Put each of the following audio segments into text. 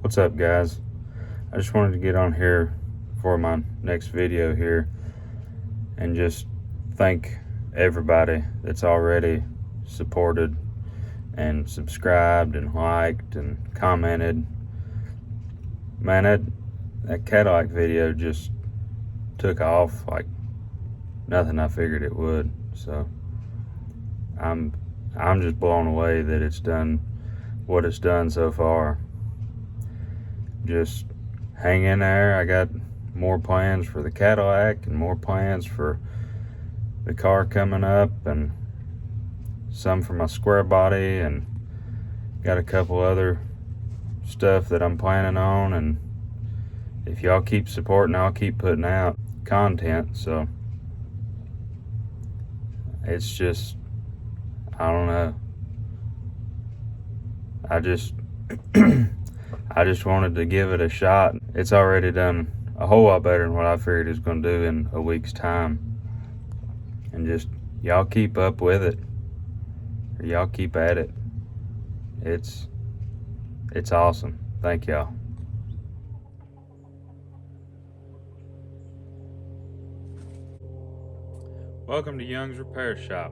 What's up, guys? I just wanted to get on here for my next video here and just thank everybody that's already supported and subscribed and liked and commented. Man, that Cadillac video just took off like nothing I figured it would. So I'm just blown away that it's done what it's done so far. Just hang in there. I got more plans for the Cadillac and more plans for the car coming up, and some for my square body, and got a couple other stuff that I'm planning on. And if y'all keep supporting, I'll keep putting out content. So it's just, I don't know, I just wanted to give it a shot. It's already done a whole lot better than what I figured it was going to do in a week's time. And just, y'all keep up with it, or y'all keep at it. It's awesome. Thank y'all. Welcome to Young's Repair Shop.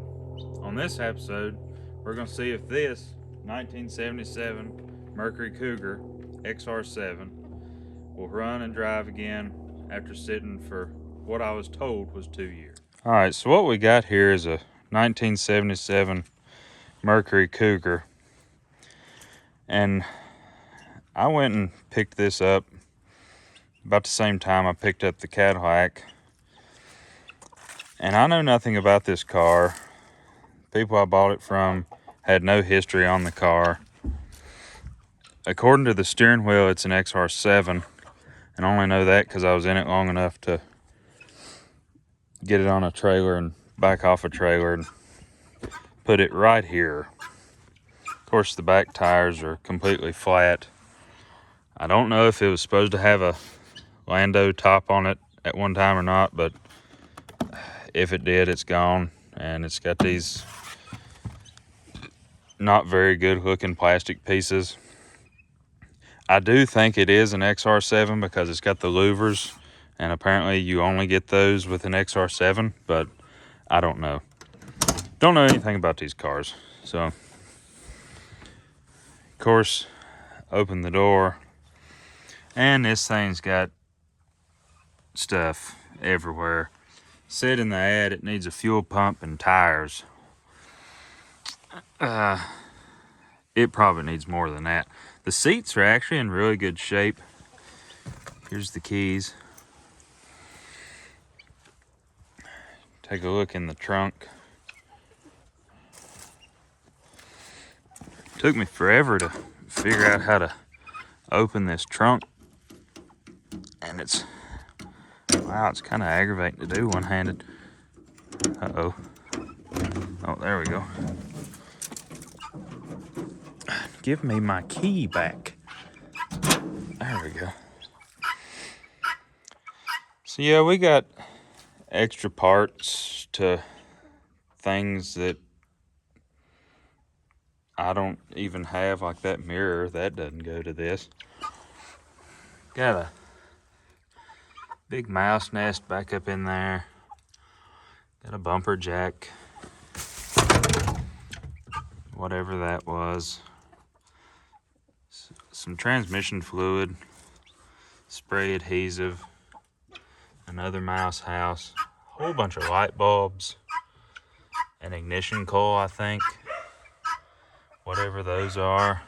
On this episode, we're going to see if this 1977 Mercury Cougar XR-7 will run and drive again after sitting for what I was told was 2 years. All right, so what we got here is a 1977 Mercury Cougar, and I went and picked this up about the same time I picked up the Cadillac, and I know nothing about this car. People I bought it from had no history on the car. According to the steering wheel, it's an XR-7, and I only know that because I was in it long enough to get it on a trailer and back off a trailer and put it right here. Of course, the back tires are completely flat. I don't know if it was supposed to have a Lando top on it at one time or not, but if it did, it's gone. And it's got these not very good looking plastic pieces. I do think it is an XR-7 because it's got the louvers, and apparently you only get those with an XR-7, but I don't know. Don't know anything about these cars. So, of course, open the door, and this thing's got stuff everywhere. Said in the ad it needs a fuel pump and tires. It probably needs more than that. The seats are actually in really good shape. Here's the keys. Take a look in the trunk. Took me forever to figure out how to open this trunk, and it's kind of aggravating to do one-handed. Oh, there we go. Give me my key back. There we go. So yeah, we got extra parts to things that I don't even have, like that mirror. That doesn't go to this. Got a big mouse nest back up in there. Got a bumper jack. Whatever that was. Some transmission fluid, spray adhesive, another mouse house, a whole bunch of light bulbs, an ignition coil, I think, whatever those are,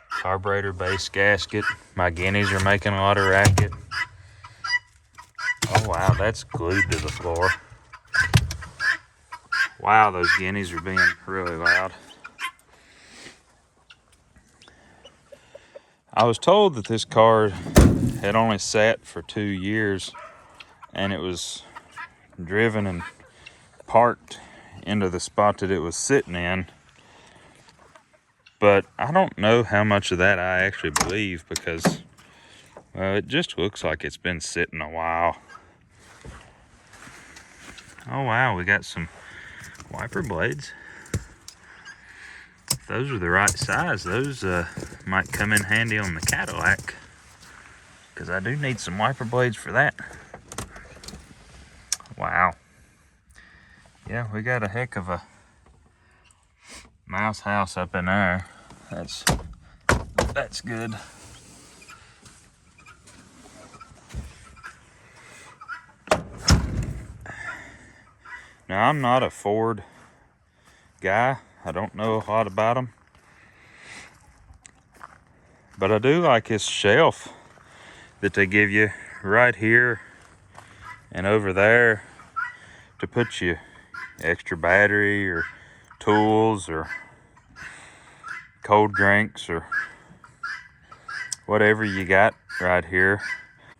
carburetor base gasket. My guineas are making a lot of racket. Oh wow, that's glued to the floor. Wow, those guineas are being really loud. I was told that this car had only sat for 2 years, and it was driven and parked into the spot that it was sitting in. But I don't know how much of that I actually believe, because, well, it just looks like it's been sitting a while. Oh wow, we got some wiper blades. if those are the right size, those might come in handy on the Cadillac, because I do need some wiper blades for that. Wow. Yeah, we got a heck of a mouse house up in there. That's good. Now, I'm not a Ford guy. I don't know a lot about them. But I do like this shelf that they give you right here and over there to put you extra battery or tools or cold drinks or whatever you got right here.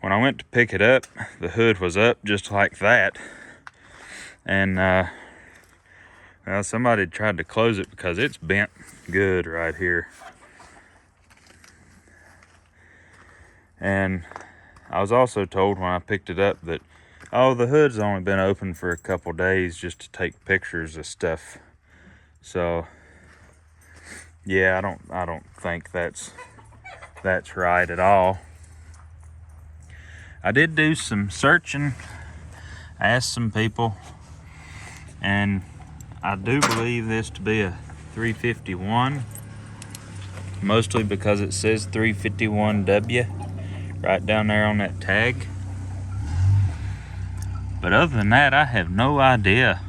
When I went to pick it up, the hood was up just like that. And well, somebody tried to close it because it's bent good right here. And I was also told when I picked it up that, oh, the hood's only been open for a couple days just to take pictures of stuff. So yeah, I don't think that's right at all. I did do some searching, asked some people, and I do believe this to be a 351, mostly because it says 351W right down there on that tag. But other than that, I have no idea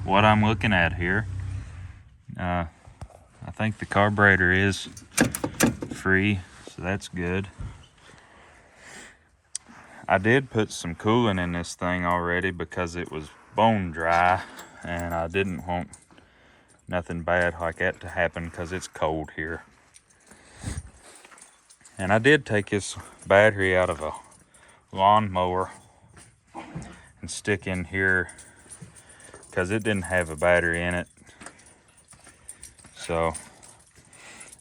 what I'm looking at here. I think the carburetor is free, so that's good. I did put some coolant in this thing already because it was bone dry, and I didn't want nothing bad like that to happen because it's cold here. And I did take this battery out of a lawnmower and stick in here because it didn't have a battery in it. So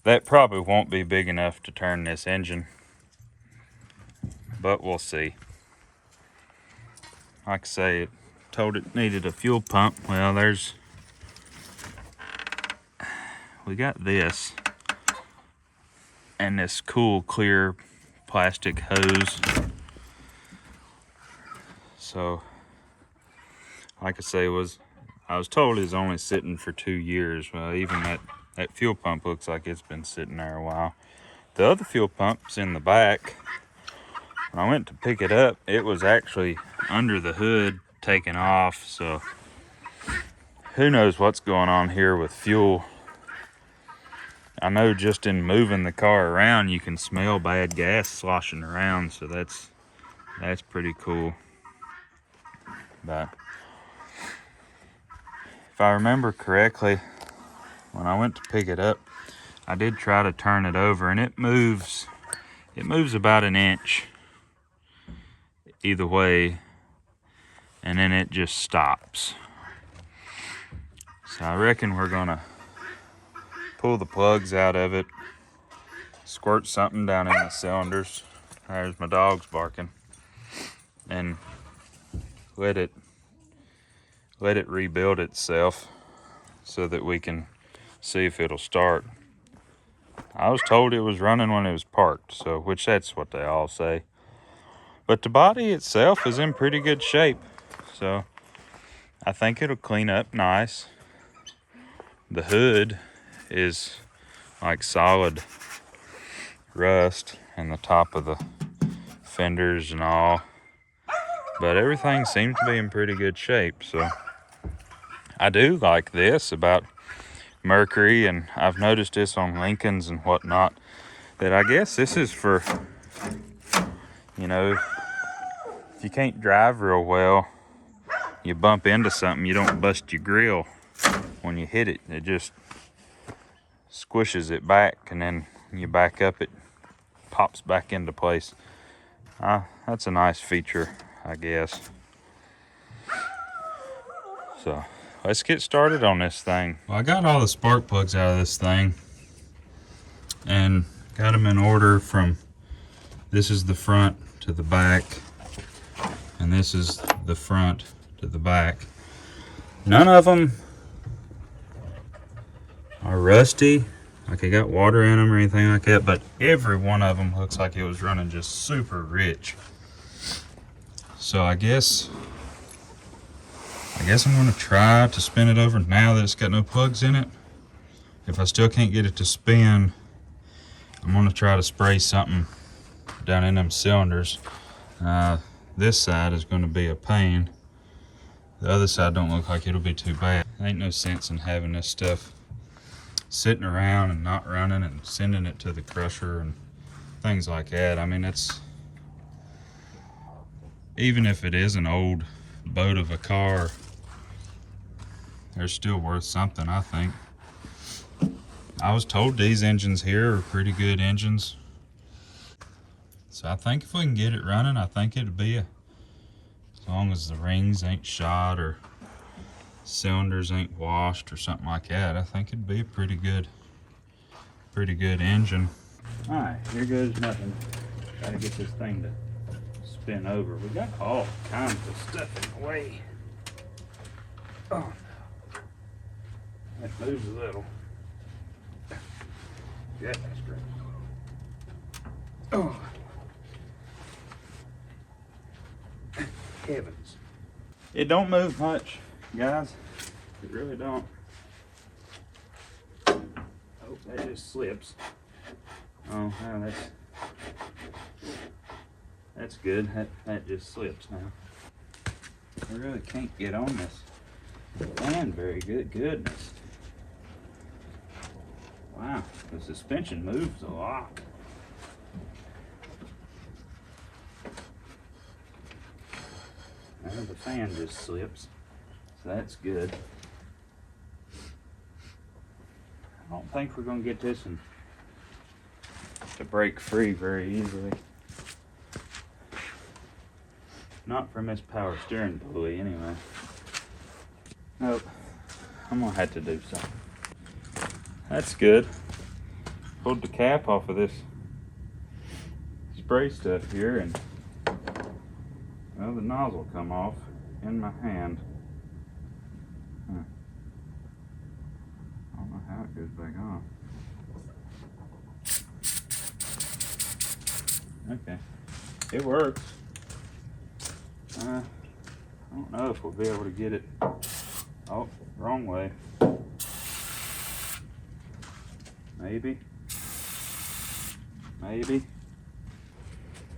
that probably won't be big enough to turn this engine, but we'll see. Like I say, it told it needed a fuel pump. Well, we got this and this cool clear plastic hose. So like I say, I was told it's only sitting for 2 years. Well, even that fuel pump looks like it's been sitting there a while. The other fuel pump's in the back. When I went to pick it up, it was actually under the hood taken off. So who knows what's going on here with fuel. I know just in moving the car around, you can smell bad gas sloshing around. So that's pretty cool. But if I remember correctly, when I went to pick it up, I did try to turn it over, and it moves about an inch either way, and then it just stops. So I reckon we're gonna pull the plugs out of it, squirt something down in the cylinders. There's my dog's barking. And let it rebuild itself so that we can see if it'll start. I was told it was running when it was parked, so which that's what they all say. But the body itself is in pretty good shape, so I think it'll clean up nice. The hood is like solid rust, and the top of the fenders and all, but everything seems to be in pretty good shape. So I do like this about Mercury, and I've noticed this on Lincolns and whatnot, that I guess this is for, you know, if you can't drive real well, you bump into something, you don't bust your grill when you hit it. It just squishes it back, and then when you back up, it pops back into place. That's a nice feature, I guess. So let's get started on this thing. Well, I got all the spark plugs out of this thing and got them in order from, this is the front to the back, and this is the front to the back. None of them are rusty, like it got water in them or anything like that, but every one of them looks like it was running just super rich. So I guess I'm gonna try to spin it over now that it's got no plugs in it. If I still can't get it to spin, I'm gonna try to spray something down in them cylinders. This side is gonna be a pain. The other side don't look like it'll be too bad. Ain't no sense in having this stuff sitting around and not running and sending it to the crusher and things like that. I mean, it's, even if it is an old boat of a car, they're still worth something, I think. I was told these engines here are pretty good engines. So I think if we can get it running, I think it'd be as long as the rings ain't shot or cylinders ain't washed or something like that, I think it'd be a pretty good engine. All right, here goes nothing. Gotta get this thing to spin over. We got all kinds of stuff in the way. Oh no. That moves a little. Yeah, that's great. Oh. Heavens. It don't move much, guys. It really don't. Oh, that just slips. Oh, wow, that's good. That just slips now. I really can't get on this fan very good. Goodness. Wow, the suspension moves a lot. Now the fan just slips, so that's good. I don't think we're gonna get this one to break free very easily. Not from this power steering pulley anyway. Nope, I'm gonna have to do something. That's good. Pulled the cap off of this spray stuff here, and well, the nozzle come off in my hand. Huh. I don't know how it goes back on. Okay, it works. I don't know if we'll be able to get it. Oh, wrong way. Maybe.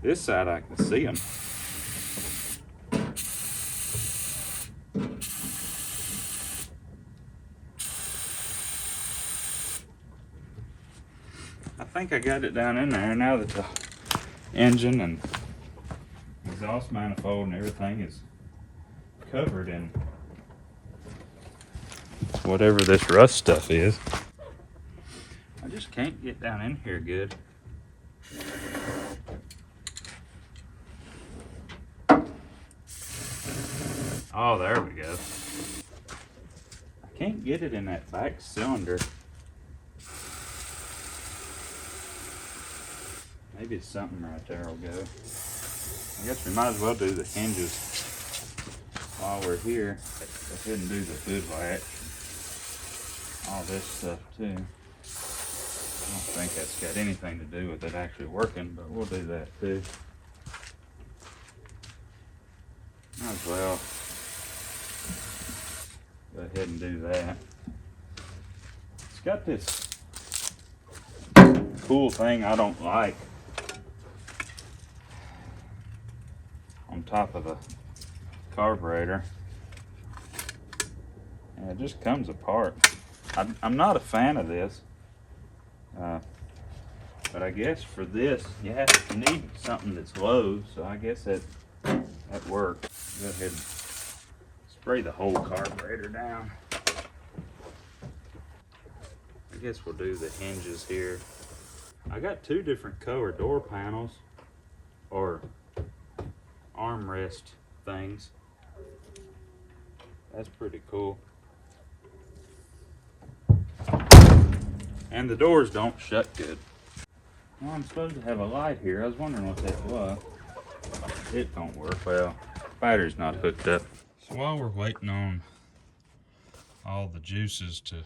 This side I can see them. I think I got it down in there now that the engine and exhaust manifold and everything is covered in whatever this rust stuff is. I just can't get down in here good. Oh, there we go. I can't get it in that back cylinder. Maybe it's something right there will go. I guess we might as well do the hinges while we're here. Go ahead and do the hood latch. All this stuff too. I don't think that's got anything to do with it actually working, but we'll do that too. Might as well go ahead and do that. It's got this cool thing I don't like on top of the carburetor, and it just comes apart. I'm not a fan of this, but I guess for this you need something that's low, so I guess that works. Go ahead and spray the whole carburetor down. I guess we'll do the hinges here. I got two different color door panels or armrest things. That's pretty cool. And the doors don't shut good. Well, I'm supposed to have a light here. I was wondering what that was. It don't work well. Battery's not hooked up. So while we're waiting on all the juices to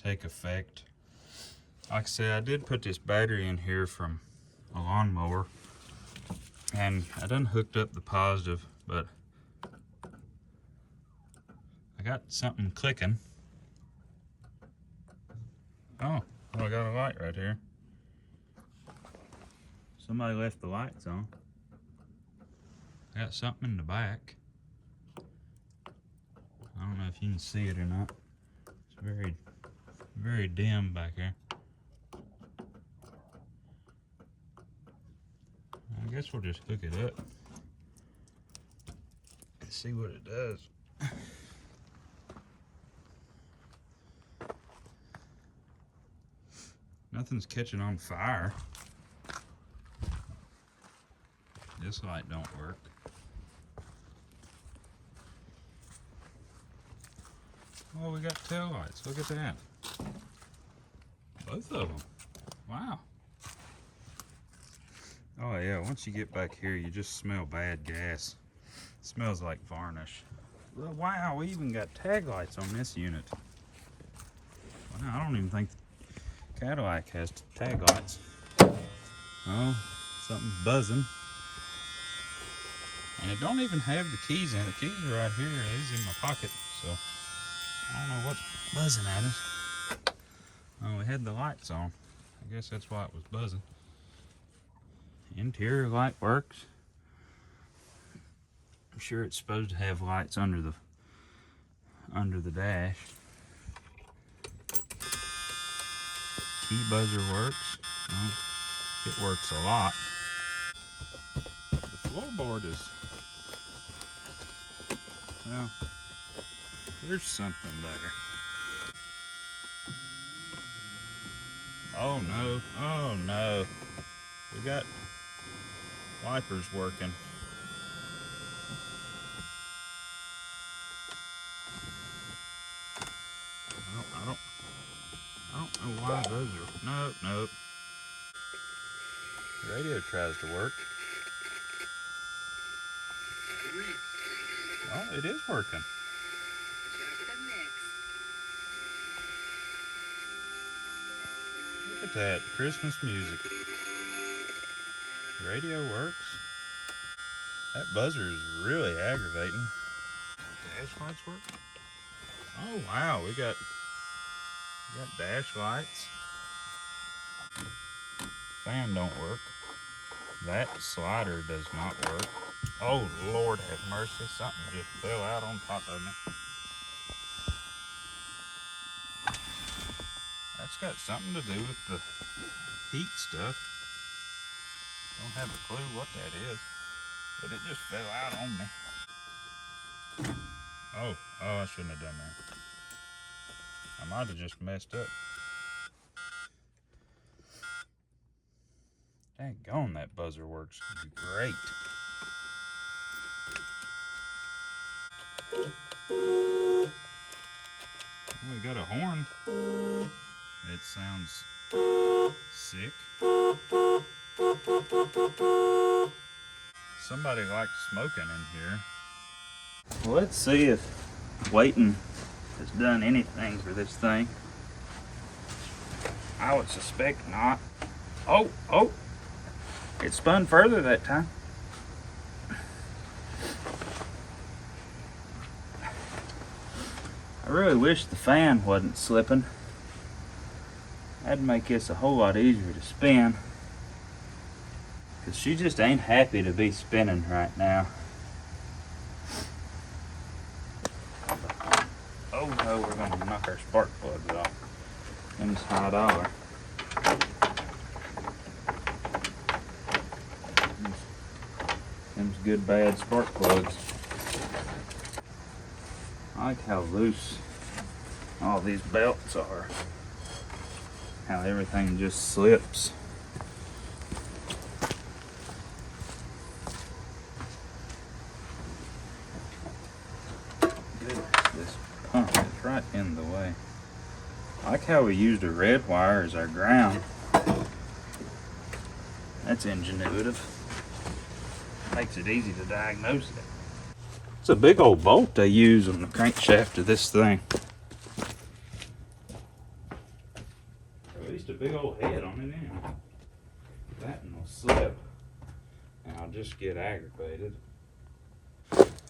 take effect. Like I said, I did put this battery in here from a lawnmower, and I done hooked up the positive, but I got something clicking. Oh, well, I got a light right here. Somebody left the lights on. I got something in the back. I don't know if you can see it or not. It's very, very dim back here. I guess we'll just hook it up and see what it does. Nothing's catching on fire. This light don't work. Oh, we got tail lights. Look at that. Both of them. Wow. Oh yeah, once you get back here, you just smell bad gas. It smells like varnish. Wow, we even got tag lights on this unit. Wow, I don't even think Cadillac has tag lights. Oh, something's buzzing. And it don't even have the keys in it. The keys are right here. These in my pocket, so I don't know what's buzzing at us. Oh, we had the lights on. I guess that's why it was buzzing. Interior light works. I'm sure it's supposed to have lights under the dash. Key buzzer works. Well, it works a lot. The floorboard is, well, there's something there. Oh no, oh no. We got wipers working. I don't know why those are, nope. The radio tries to work. Oh, it is working. Look at that, Christmas music. The radio works. That buzzer is really aggravating. Dash lights work? Oh wow, we got dash lights. Fan don't work. That slider does not work. Oh Lord have mercy, something just fell out on top of me. That's got something to do with the heat stuff. Don't have a clue what that is, but it just fell out on me. Oh, I shouldn't have done that. I might have just messed up. Daggone, that buzzer works great. We got a horn. It sounds sick. Somebody likes smoking in here. Well, let's see if waiting has done anything for this thing. I would suspect not. Oh, it spun further that time. I really wish the fan wasn't slipping. That'd make this a whole lot easier to spin. Because she just ain't happy to be spinning right now. Oh no, we're going to knock our spark plugs off. Them's $5. Them's good bad spark plugs. I like how loose all these belts are. How everything just slips. Goodness, this pump is right in the way. I like how we used a red wire as our ground. That's ingenuitive. Makes it easy to diagnose it. It's a big old bolt they use on the crankshaft of this thing. big old head on it anyway. That one will slip, and I'll just get aggravated.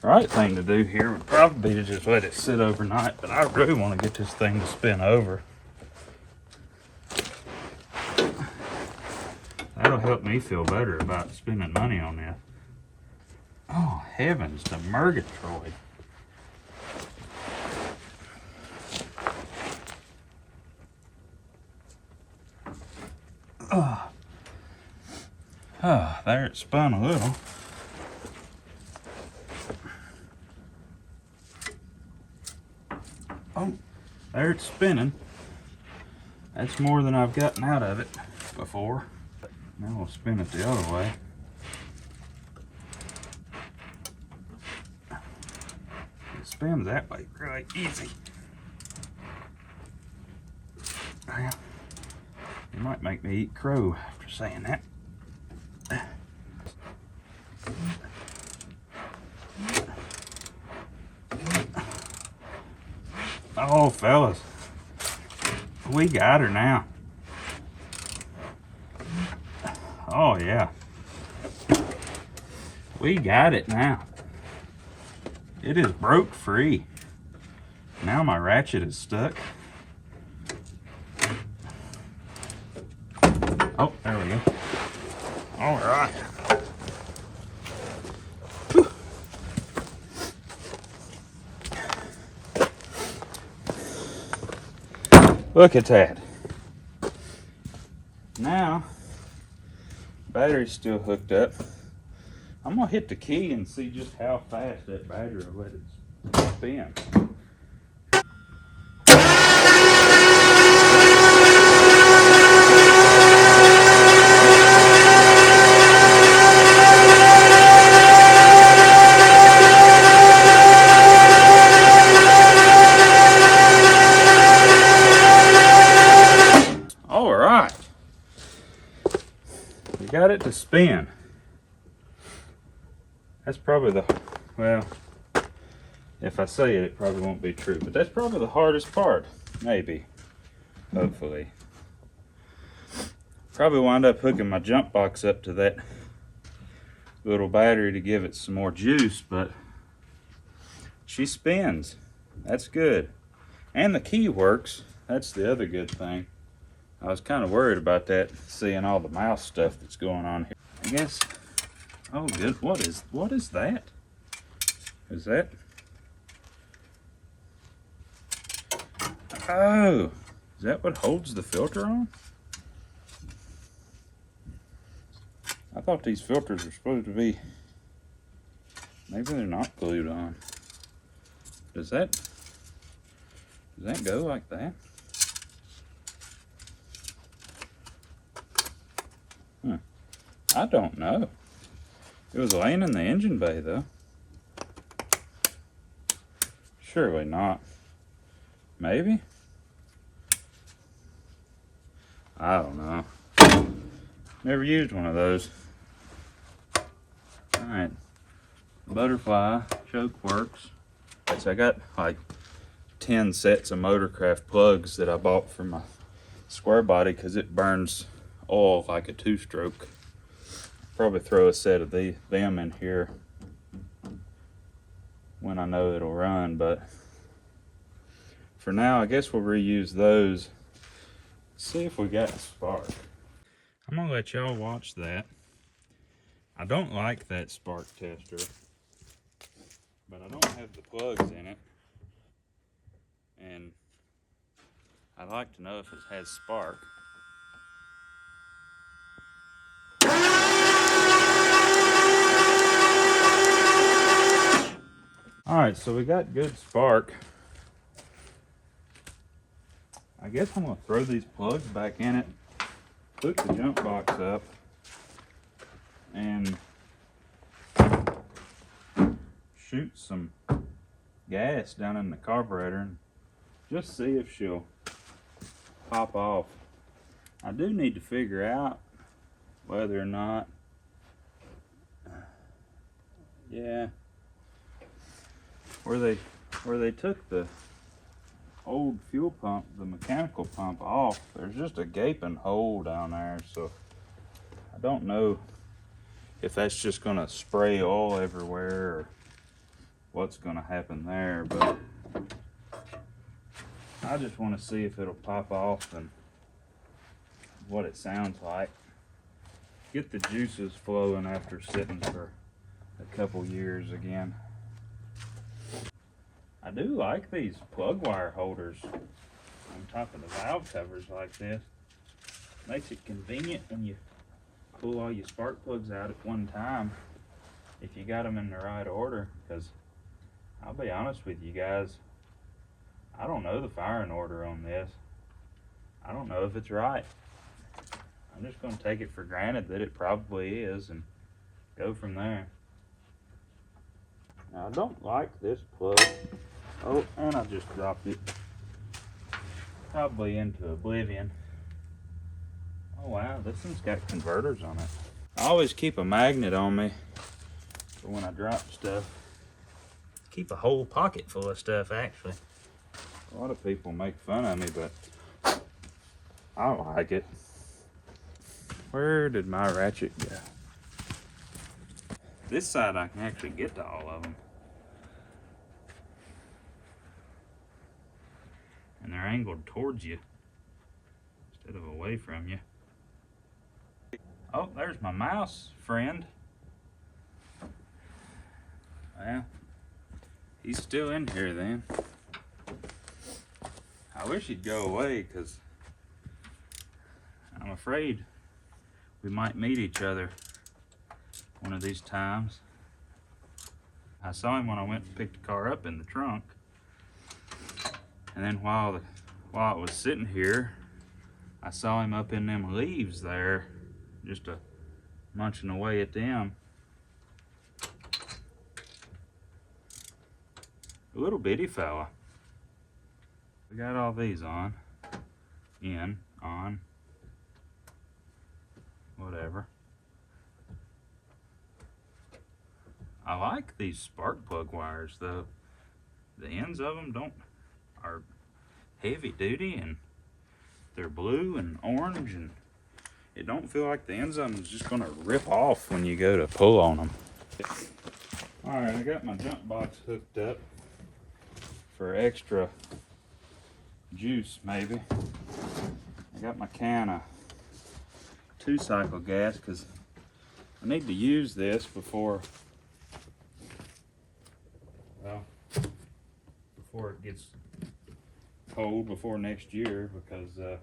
Right thing to do here would probably be to just let it sit overnight, but I really want to get this thing to spin over. That'll help me feel better about spending money on this. Oh, heavens to Murgatroyd. Oh, there it spun a little. Oh, there it's spinning. That's more than I've gotten out of it before. Now we'll spin it the other way. It spins that way really easy. Well, you might make me eat crow after saying that. Oh, fellas, we got her now. Oh, yeah. We got it now. It is broke free. Now my ratchet is stuck. Oh, there we go. All right. Whew. Look at that. Now, battery's still hooked up. I'm gonna hit the key and see just how fast that battery will let it spin. All right. We got it to spin. That's probably the, well, if I say it, it probably won't be true, but that's probably the hardest part, maybe, hopefully. Probably wind up hooking my jump box up to that little battery to give it some more juice, but she spins. That's good. And the key works. That's the other good thing. I was kind of worried about that, seeing all the mouse stuff that's going on here. I guess, oh good, what is that? Is that? Oh, is that what holds the filter on? I thought these filters were supposed to be, maybe they're not glued on. Does that go like that? I don't know. It was laying in the engine bay though. Surely not. Maybe? I don't know. Never used one of those. Alright. Butterfly choke works. So I got like 10 sets of Motorcraft plugs that I bought for my square body because it burns oil like a 2-stroke. Probably throw a set of them in here when I know it'll run, but for now I guess we'll reuse those. See if we got a spark. I'm gonna let y'all watch that. I don't like that spark tester, but I don't have the plugs in it, and I'd like to know if it has spark. Alright, so we got good spark. I guess I'm going to throw these plugs back in it, hook the jump box up, and shoot some gas down in the carburetor and just see if she'll pop off. I do need to figure out whether or not, yeah, where they took the old fuel pump, the mechanical pump, off. There's just a gaping hole down there, so I don't know if that's just gonna spray oil everywhere or what's gonna happen there, but I just want to see if it'll pop off and what it sounds like. Get the juices flowing after sitting for a couple years again. I do like these plug wire holders on top of the valve covers like this. Makes it convenient when you pull all your spark plugs out at one time, if you got them in the right order, because I'll be honest with you guys, I don't know the firing order on this. I don't know if it's right. I'm just going to take it for granted that it probably is and go from there. Now, I don't like this plug. Oh, and I just dropped it. Probably into oblivion. Oh wow, this one's got converters on it. I always keep a magnet on me for when I drop stuff. Keep a whole pocket full of stuff, actually. A lot of people make fun of me, but I like it. Where did my ratchet go? This side I can actually get to all of them. And they're angled towards you instead of away from you. Oh, there's my mouse friend. Well, he's still in here then. I wish he'd go away because I'm afraid we might meet each other one of these times. I saw him when I went to pick the car up in the trunk. And then while it was sitting here, I saw him up in them leaves there, just munching away at them. A little bitty fella. We got all these on, on, whatever. I like these spark plug wires though. The ends of them are heavy duty and they're blue and orange, and it don't feel like the ends of them is just gonna rip off when you go to pull on them. All right, I got my jump box hooked up for extra juice maybe. I got my can of 2-cycle gas because I need to use this before it gets cold, before next year, because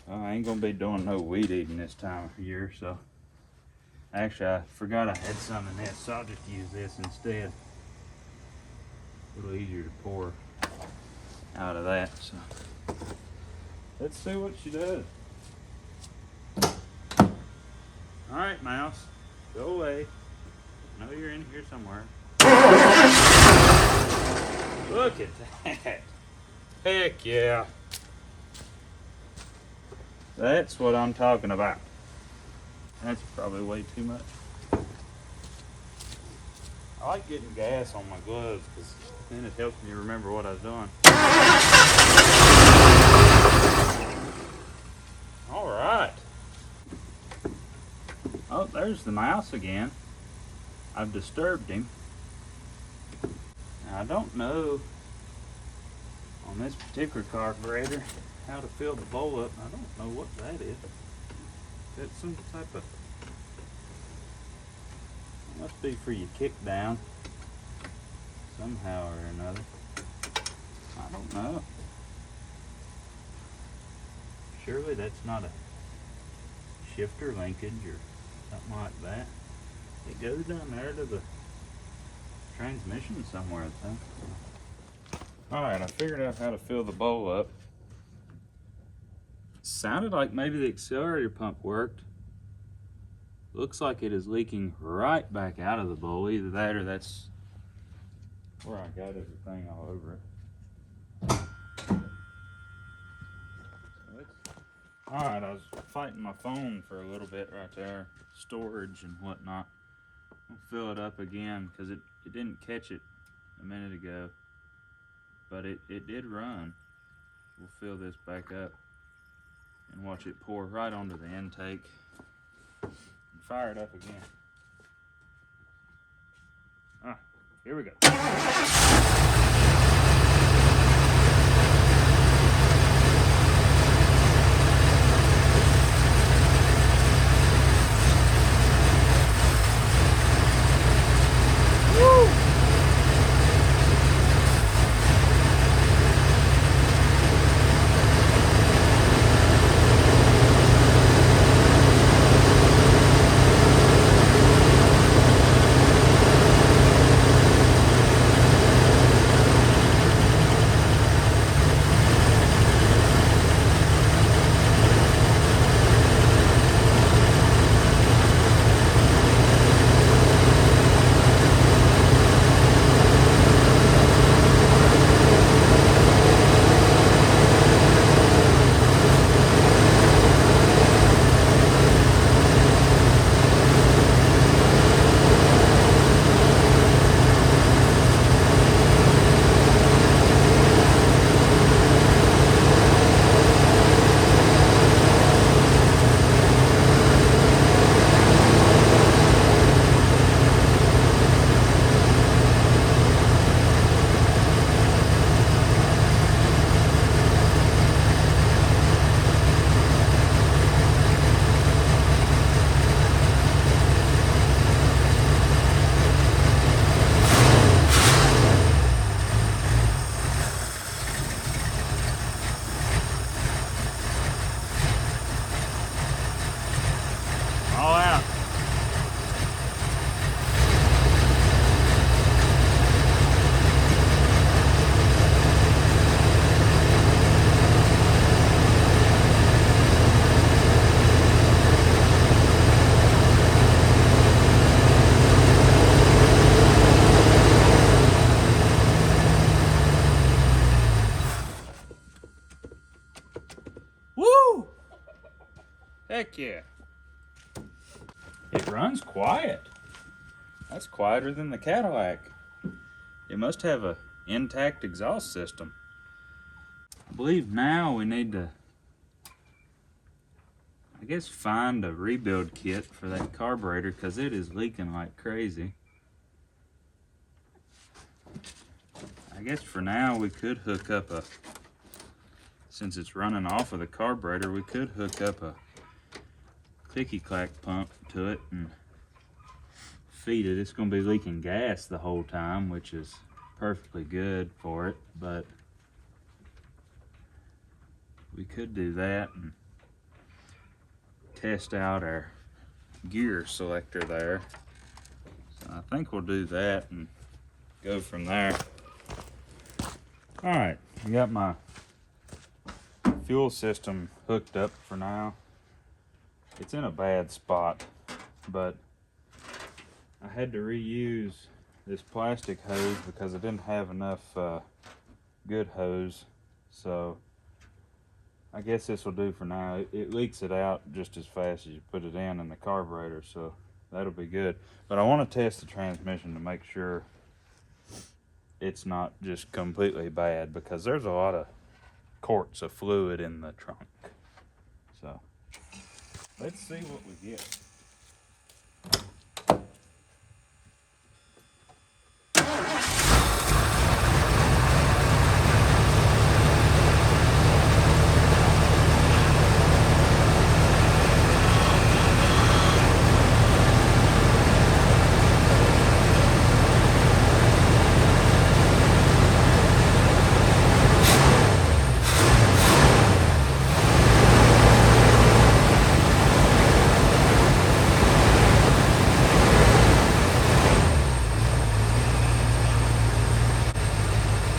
I ain't gonna be doing no weed eating this time of year. So actually I forgot I had some in this, so I'll just use this instead. A little easier to pour out of that. So let's see what she does. All right, mouse, go away. I know you're in here somewhere. Look at that. Heck yeah. That's what I'm talking about. That's probably way too much. I like getting gas on my gloves because then it helps me remember what I was doing. All right. Oh, there's the mouse again. I've disturbed him. Now, I don't know on this particular carburetor how to fill the bowl up. I don't know what that is. That's some type of, it must be for your kick down somehow or another. I don't know. Surely that's not a shifter linkage or something like that. It goes down there to the transmission somewhere, I think. Alright, I figured out how to fill the bowl up. Sounded like maybe the accelerator pump worked. Looks like it is leaking right back out of the bowl. Either that or that's where I got everything all over it. Alright, I was fighting my phone for a little bit right there. Storage and whatnot. I'll fill it up again because it didn't catch it a minute ago. but it did run. We'll fill this back up and watch it pour right onto the intake and fire it up again. Here we go. All out. Woo! Heck yeah. It runs quiet. That's quieter than the Cadillac. It must have an intact exhaust system. I believe now we need to, I guess, find a rebuild kit for that carburetor because it is leaking like crazy. I guess for now we could hook up a, since it's running off of the carburetor, we could hook up a clicky clack pump to it and feed it. It's going to be leaking gas the whole time, which is perfectly good for it, but we could do that and test out our gear selector there. So I think we'll do that and go from there. All right, I got my fuel system hooked up for now. It's in a bad spot, but I had to reuse this plastic hose because I didn't have enough good hose. So I guess this will do for now. It leaks it out just as fast as you put it in the carburetor, so that'll be good. But I want to test the transmission to make sure it's not just completely bad, because there's a lot of quarts of fluid in the trunk. So let's see what we get.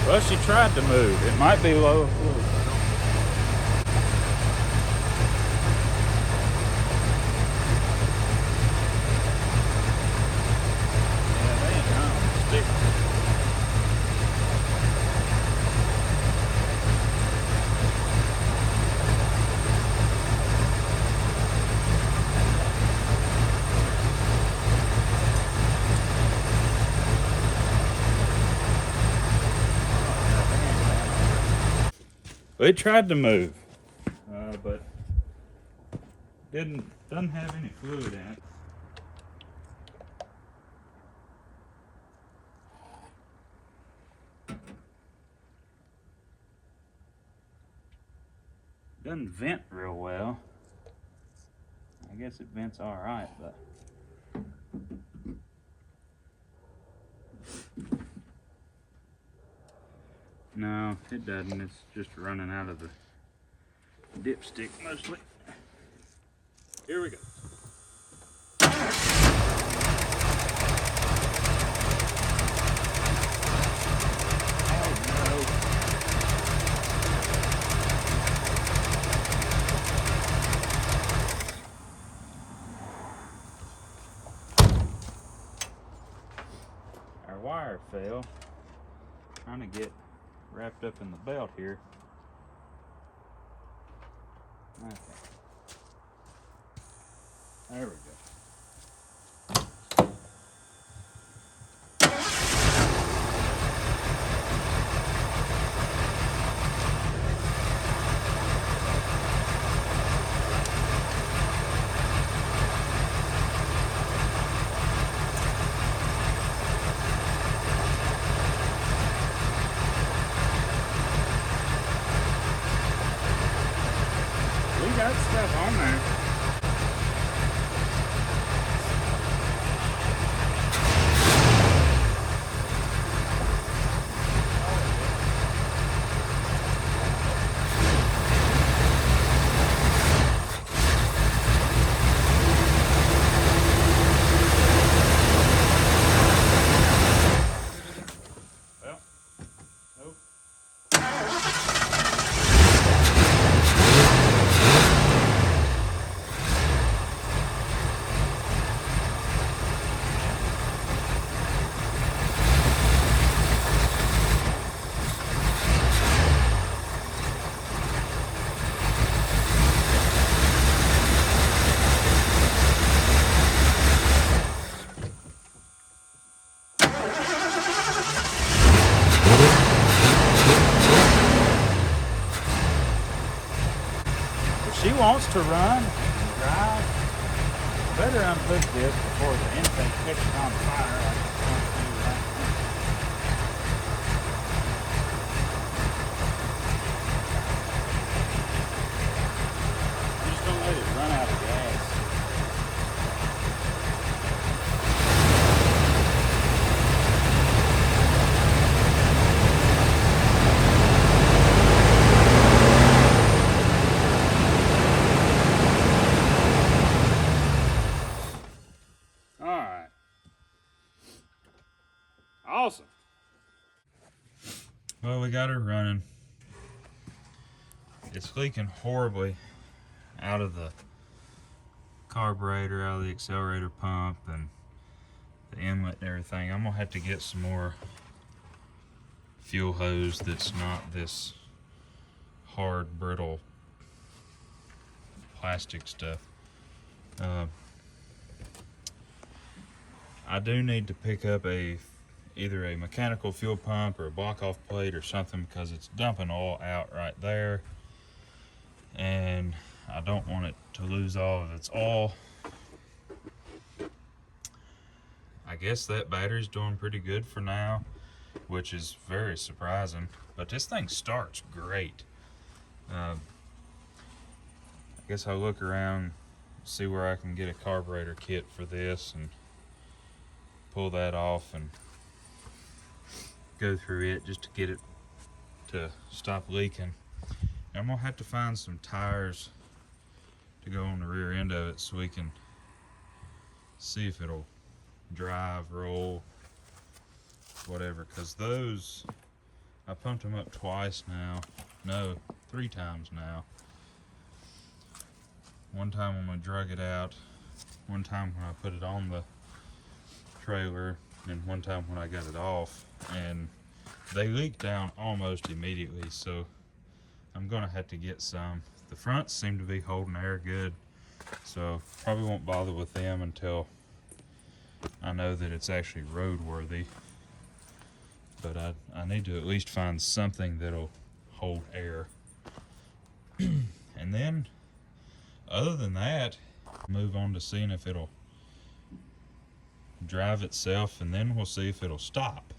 Well, she tried to move. It might be low fluid. Yeah, they ain't gonna stick. It tried to move, but doesn't have any fluid in it. Doesn't vent real well. I guess it vents all right, but no, it doesn't. It's just running out of the dipstick mostly. Here we go. Our wire fell. Trying to get wrapped up in the belt here. Okay. There we go. We got stuff on there. Well, nope. If she wants to run and drive, better unhook this before the intake catches on fire like it's going to do right now. Just don't let it run out of gas. Alright. Awesome. Well, we got her running. It's leaking horribly out of the carburetor, out of the accelerator pump, and the inlet and everything. I'm gonna have to get some more fuel hose that's not this hard, brittle plastic stuff. I do need to pick up either a mechanical fuel pump or a block off plate or something, because it's dumping oil out right there and I don't want it to lose all of its oil. I guess that battery's doing pretty good for now, which is very surprising, but this thing starts great. I guess I'll look around, see where I can get a carburetor kit for this and pull that off and go through it just to get it to stop leaking. I'm gonna have to find some tires to go on the rear end of it so we can see if it'll drive, roll, whatever, because those, I pumped them up twice now. No, 3 times now. One time when I drug it out, one time when I put it on the trailer, and one time when I got it off, and they leaked down almost immediately, so I'm gonna have to get some. The fronts seem to be holding air good, so probably won't bother with them until I know that it's actually roadworthy. But I need to at least find something that'll hold air. And then, other than that, move on to seeing if it'll drive itself, and then we'll see if it'll stop,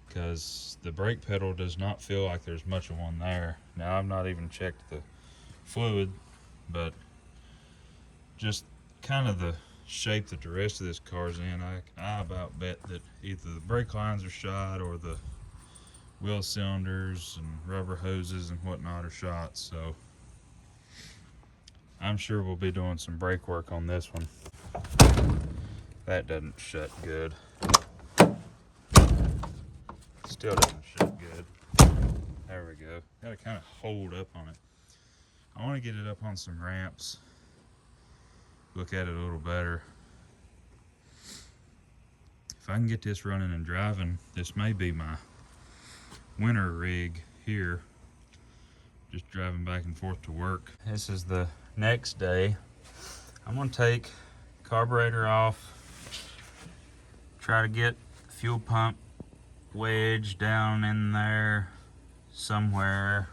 because the brake pedal does not feel like there's much of one there. Now, I've not even checked the fluid, but just kind of the shape that the rest of this car's in, I about bet that either the brake lines are shot or the wheel cylinders and rubber hoses and whatnot are shot. So I'm sure we'll be doing some brake work on this one. That doesn't shut good. Still doesn't shut good. There we go. Gotta kind of hold up on it. I want to get it up on some ramps, look at it a little better. If I can get this running and driving, this may be my winter rig here, just driving back and forth to work. This is the next day. I'm gonna take carburetor off, try to get the fuel pump wedge down in there somewhere.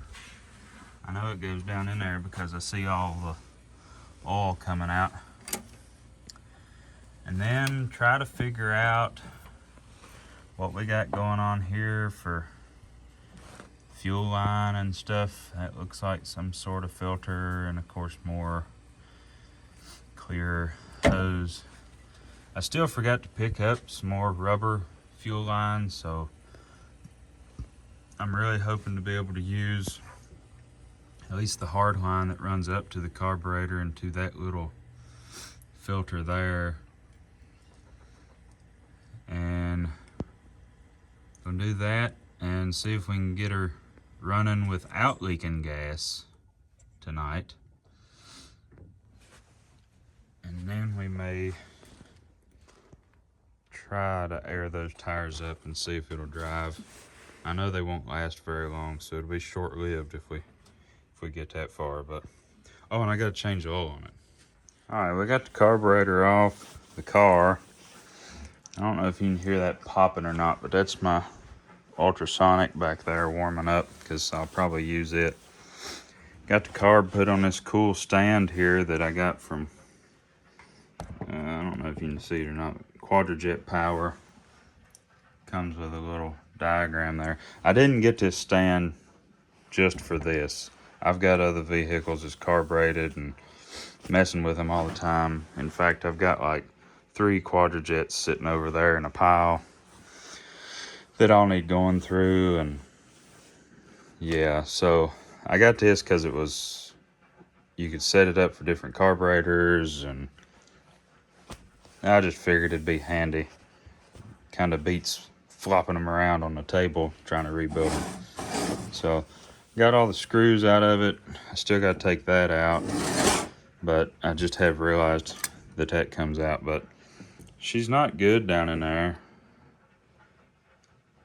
I know it goes down in there because I see all the oil coming out. And then try to figure out what we got going on here for fuel line and stuff. That looks like some sort of filter, and of course more clear hose. I still forgot to pick up some more rubber fuel lines, so I'm really hoping to be able to use at least the hard line that runs up to the carburetor and to that little filter there. And gonna do that and see if we can get her running without leaking gas tonight. And then we may try to air those tires up and see if it'll drive. I know they won't last very long, so it'll be short-lived if we get that far. But oh, and I gotta change the oil on it. All right, we got the carburetor off the car. I don't know if you can hear that popping or not, but that's my ultrasonic back there warming up, because I'll probably use it. Got the carb put on this cool stand here that I got from, I don't know if you can see it or not, Quadrajet Power. Comes with a little diagram there. I didn't get this stand just for this. I've got other vehicles that's carbureted and messing with them all the time. In fact, I've got like 3 Quadrajets sitting over there in a pile that I'll need going through. And yeah, so I got this because it was, you could set it up for different carburetors, and I just figured it'd be handy. Kind of beats flopping them around on the table trying to rebuild them. So got all the screws out of it. I still got to take that out, but I just have realized that comes out. But she's not good down in there,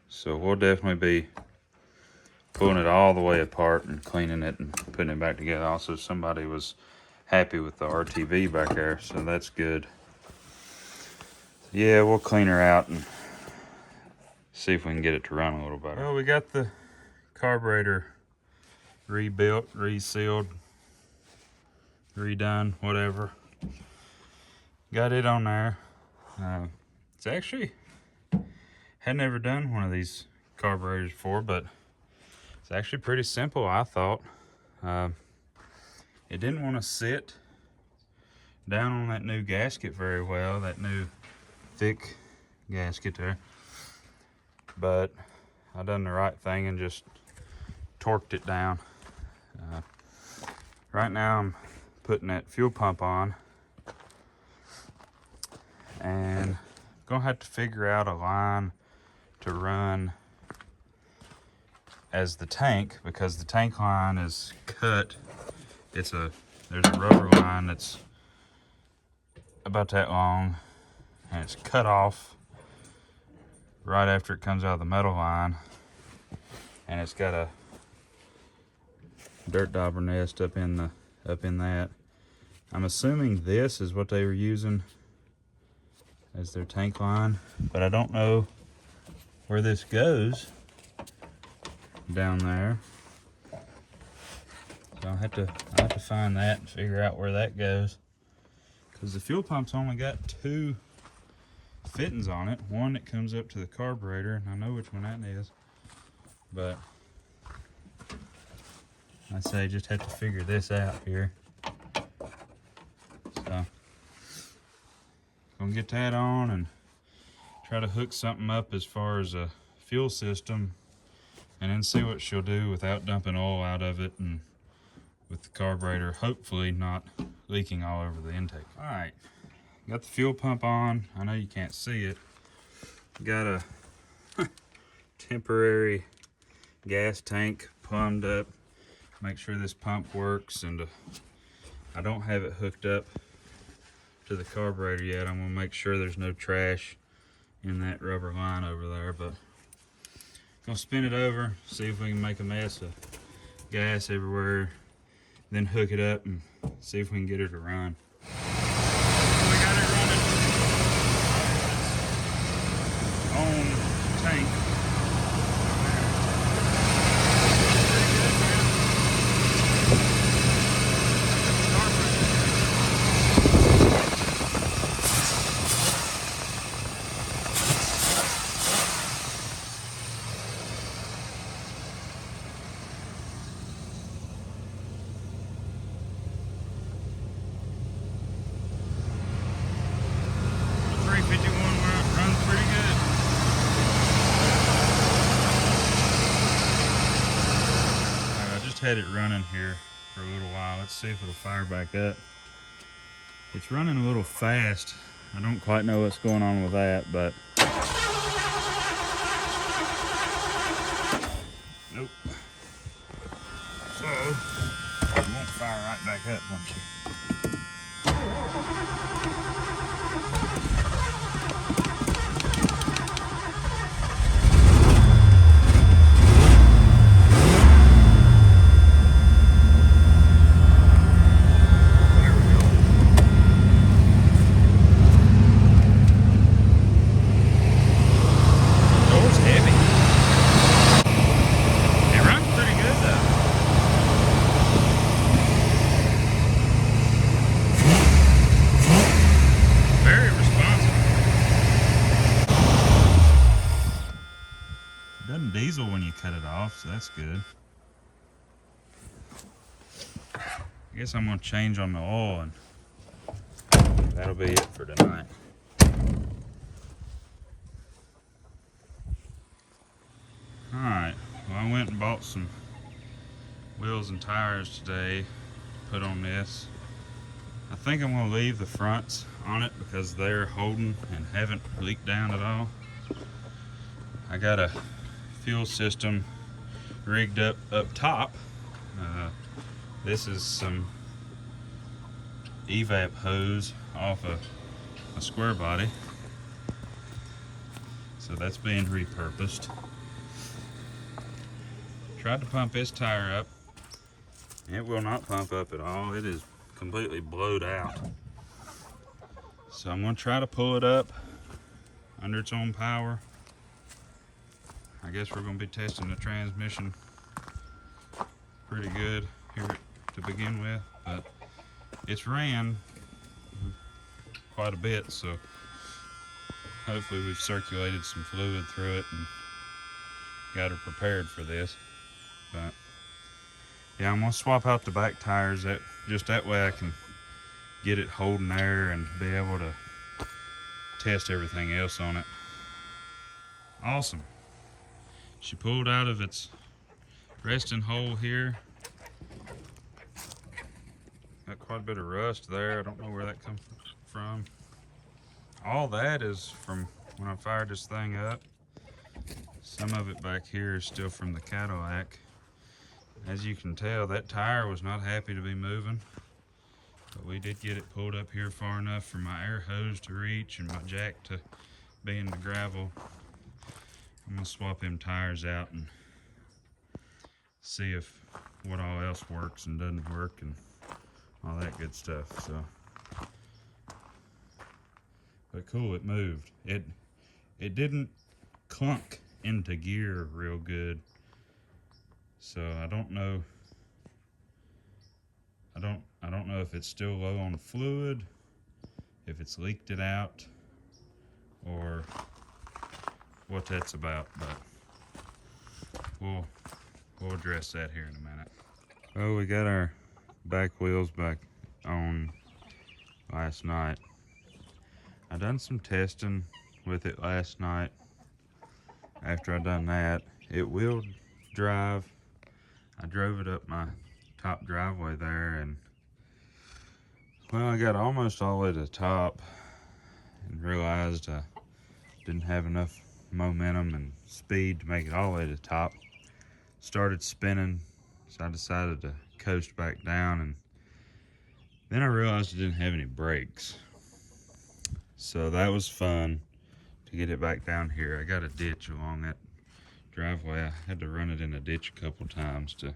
so we'll definitely be pulling it all the way apart and cleaning it and putting it back together. Also, somebody was happy with the RTV back there, so that's good. Yeah, we'll clean her out and see if we can get it to run a little better. Well, we got the carburetor rebuilt, resealed, redone, whatever. Got it on there. It's actually, had never done one of these carburetors before, but it's actually pretty simple, I thought. It didn't want to sit down on that new gasket very well, that new thick gasket there. But I done the right thing and just torqued it down. Right now I'm putting that fuel pump on, and gonna have to figure out a line to run as the tank, because the tank line is cut. There's a rubber line that's about that long, and it's cut off right after it comes out of the metal line, and it's got a dirt dauber nest up in that. I'm assuming this is what they were using as their tank line, but I don't know where this goes down there. So I'll have to find that and figure out where that goes. Because the fuel pump's only got 2 fittings on it. One that comes up to the carburetor, and I know which one that is. But I say just have to figure this out here. So gonna get that on and try to hook something up as far as a fuel system, and then see what she'll do without dumping oil out of it, and with the carburetor hopefully not leaking all over the intake. All right, got the fuel pump on. I know you can't see it. Got a temporary gas tank plumbed up. Make sure this pump works, and I don't have it hooked up to the carburetor yet. I'm gonna make sure there's no trash in that rubber line over there, but gonna spin it over, see if we can make a mess of gas everywhere, then hook it up and see if we can get her to run. We got it running on tank. Had it running here for a little while. Let's see if it'll fire back up. It's running a little fast. I don't quite know what's going on with that, but nope. So it won't fire right back up, won't you? Doesn't diesel when you cut it off, so that's good. I guess I'm gonna change on the oil, and that'll be it for tonight. Alright, well, I went and bought some wheels and tires today to put on this. I think I'm gonna leave the fronts on it because they're holding and haven't leaked down at all. I got a fuel system rigged up top. This is some evap hose off a square body, so that's being repurposed. Tried to pump this tire up. It will not pump up at all. It is completely blowed out. So I'm going to try to pull it up under its own power. I guess we're going to be testing the transmission pretty good here to begin with, but it's ran quite a bit, so hopefully we've circulated some fluid through it and got her prepared for this. But yeah, I'm gonna swap out the back tires, just that way I can get it holding air and be able to test everything else on it. Awesome. She pulled out of its resting hole here. Got quite a bit of rust there. I don't know where that comes from. All that is from when I fired this thing up. Some of it back here is still from the Cadillac. As you can tell, that tire was not happy to be moving, but we did get it pulled up here far enough for my air hose to reach and my jack to be in the gravel. I'm gonna swap them tires out and see if what all else works and doesn't work and all that good stuff. So, but cool, it moved. It didn't clunk into gear real good. So I don't know I don't know if it's still low on fluid, if it's leaked it out, or what that's about, but we'll address that here in a minute. Well, we got our back wheels back on last night. I done some testing with it last night. After I done that, it will drive. I drove it up my top driveway there, and well, I got almost all the way to the top and realized I didn't have enough momentum and speed to make it all the way to the top. Started spinning, so I decided to coast back down, and then I realized it didn't have any brakes. So that was fun to get it back down here. I got a ditch along that driveway. I had to run it in a ditch a couple times to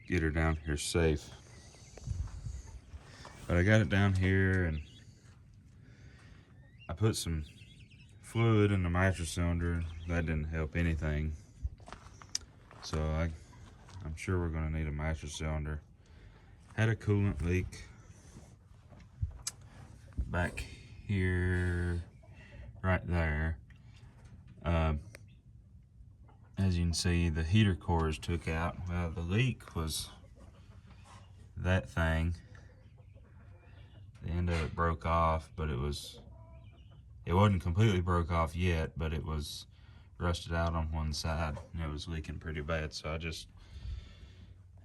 get her down here safe. But I got it down here, and I put some fluid in the master cylinder. That didn't help anything. So I'm sure we're gonna need a master cylinder. Had a coolant leak back here, right there. As you can see, the heater cores took out. Well, the leak was that thing. The end of it broke off, but it wasn't completely broke off yet, but it was rusted out on one side and it was leaking pretty bad. So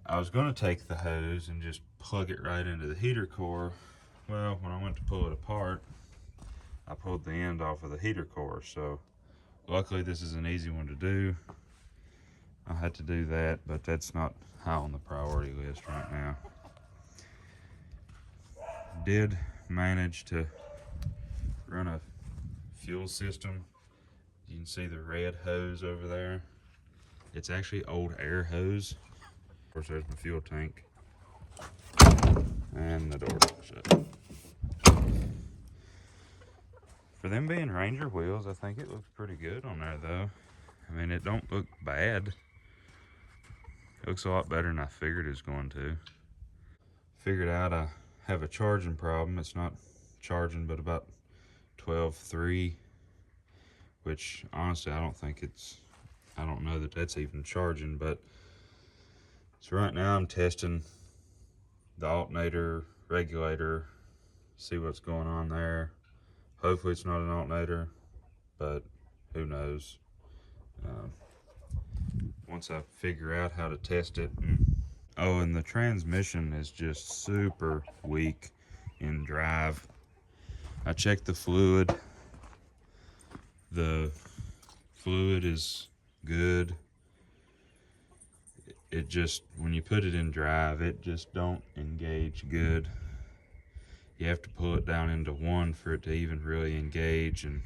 I was gonna take the hose and just plug it right into the heater core. Well, when I went to pull it apart, I pulled the end off of the heater core. So luckily this is an easy one to do. I had to do that, but that's not high on the priority list right now. Did manage to run a fuel system. You can see the red hose over there. It's actually old air hose. Of course, there's my fuel tank. And the door shut. For them being Ranger wheels, I think it looks pretty good on there though. I mean, it don't look bad. It looks a lot better than I figured it was going to. Figured out I have a charging problem. It's not charging but about 12.3, which honestly I don't know that that's even charging. But so right now I'm testing the alternator regulator, see what's going on there. Hopefully it's not an alternator, but who knows. Once I figure out how to test it. Oh, and the transmission is just super weak in drive. I checked the fluid. The fluid is good. It just, when you put it in drive, it just don't engage good. You have to pull it down into 1 for it to even really engage, and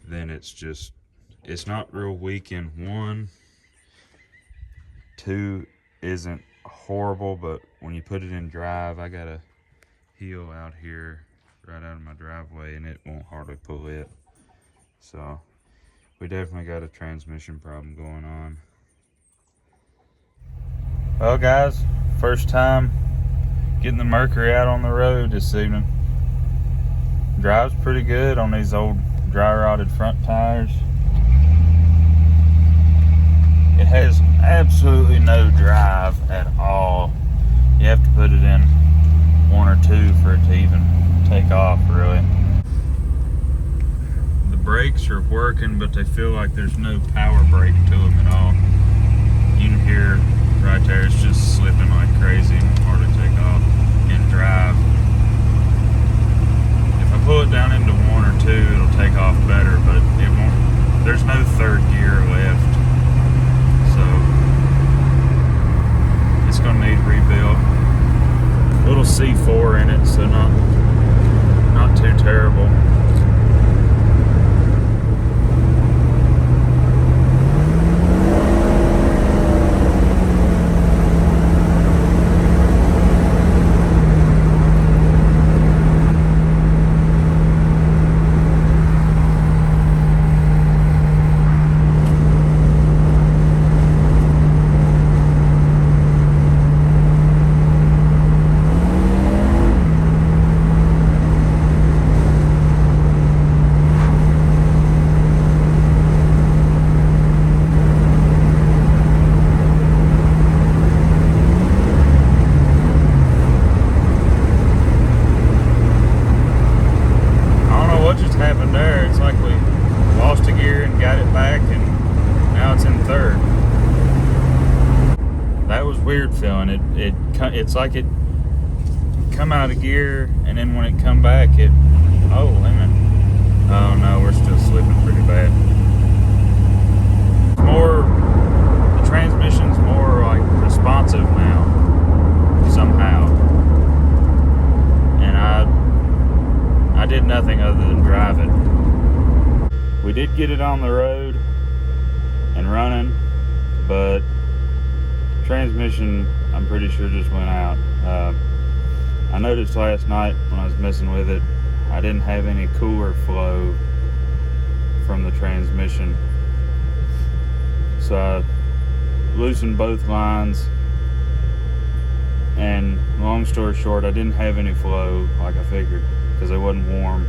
then it's not real weak in 1. 2 isn't horrible, but when you put it in drive, I got a heel out here right out of my driveway and it won't hardly pull it. So we definitely got a transmission problem going on. Well guys, first time getting the Mercury out on the road this evening. Drives pretty good on these old dry rotted front tires. It has absolutely no drive at all. You have to put it in 1 or 2 for it to even take off, really. The brakes are working, but they feel like there's no power brake to them at all. You can hear right there, it's just slipping like crazy and hard to take off in drive. If I pull it down into 1 or 2, it'll take off better, but it won't. There's no third gear left. So it's gonna need rebuilt. Little C4 in it, so not too terrible. weird feeling. It's like it come out of gear, and then when it come back, oh, wait a minute. Oh no, we're still slipping pretty bad. The transmission's more like responsive now, somehow. And I did nothing other than drive it. We did get it on the road and running, but transmission, I'm pretty sure, just went out. I noticed last night when I was messing with it, I didn't have any cooler flow from the transmission. So I loosened both lines, and long story short, I didn't have any flow like I figured because it wasn't warm.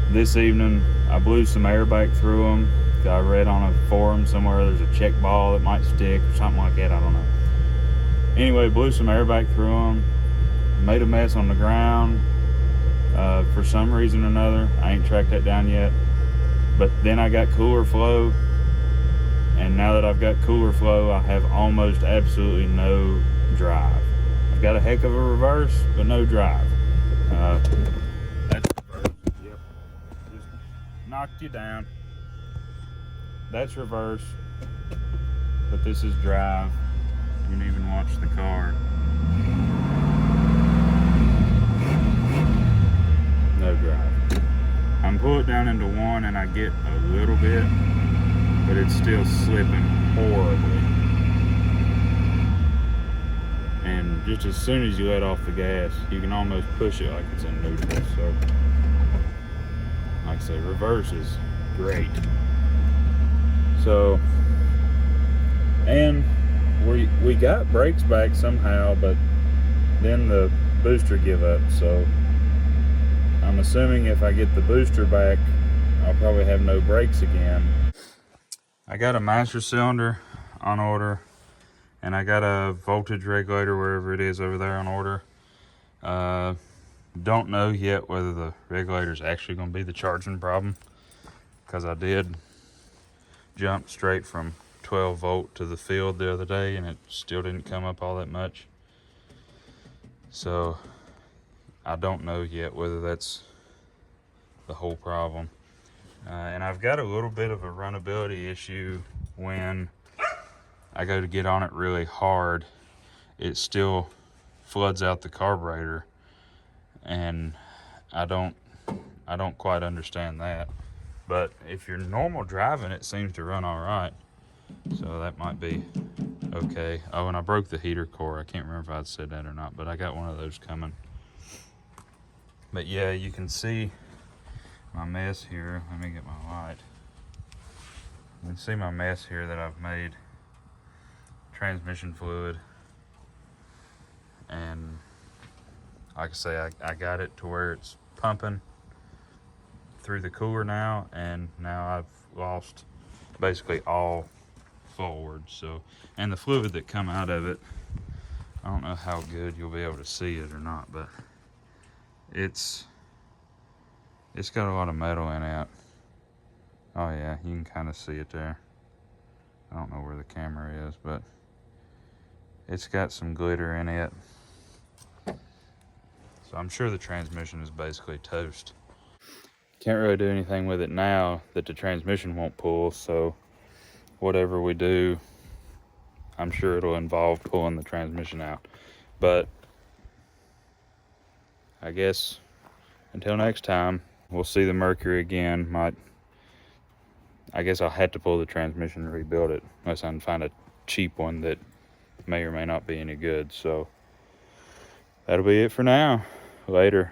This evening, I blew some air back through them. I read on a forum somewhere there's a check ball that might stick or something like that, I don't know. Anyway, blew some air back through them, made a mess on the ground for some reason or another. I ain't tracked that down yet. But then I got cooler flow, and now that I've got cooler flow, I have almost absolutely no drive. I've got a heck of a reverse, but no drive. That's reverse. Yep. Just knocked you down. That's reverse, but this is drive. You can even watch the car. No drive. I'm pull it down into one and I get a little bit, but it's still slipping horribly. And just as soon as you let off the gas, you can almost push it like it's in neutral. So, like I say, reverse is great. So, and we got brakes back somehow, but then the booster give up. So I'm assuming if I get the booster back, I'll probably have no brakes again. I got a master cylinder on order, and I got a voltage regulator wherever it is over there on order. Don't know yet whether the regulator is actually going to be the charging problem, because I did jump straight from 12 volt to the field the other day and it still didn't come up all that much. So I don't know yet whether that's the whole problem. And I've got a little bit of a runnability issue. When I go to get on it really hard, it still floods out the carburetor, and I don't quite understand that. But if you're normal driving, it seems to run all right. So that might be okay. Oh, and I broke the heater core. I can't remember if I'd said that or not, but I got one of those coming. But yeah, you can see my mess here. Let me get my light. You can see my mess here that I've made. Transmission fluid. And like I say, I got it to where it's pumping through the cooler now, and now I've lost basically all forward. So, and the fluid that come out of it, I don't know how good you'll be able to see it or not, but it's got a lot of metal in it. Oh yeah, you can kind of see it there. I don't know where the camera is, but it's got some glitter in it. So I'm sure the transmission is basically toast. Can't really do anything with it now that the transmission won't pull, so whatever we do, I'm sure it'll involve pulling the transmission out. But I guess until next time, we'll see the Mercury again. I guess I'll have to pull the transmission and rebuild it, unless I can find a cheap one that may or may not be any good. So that'll be it for now. Later.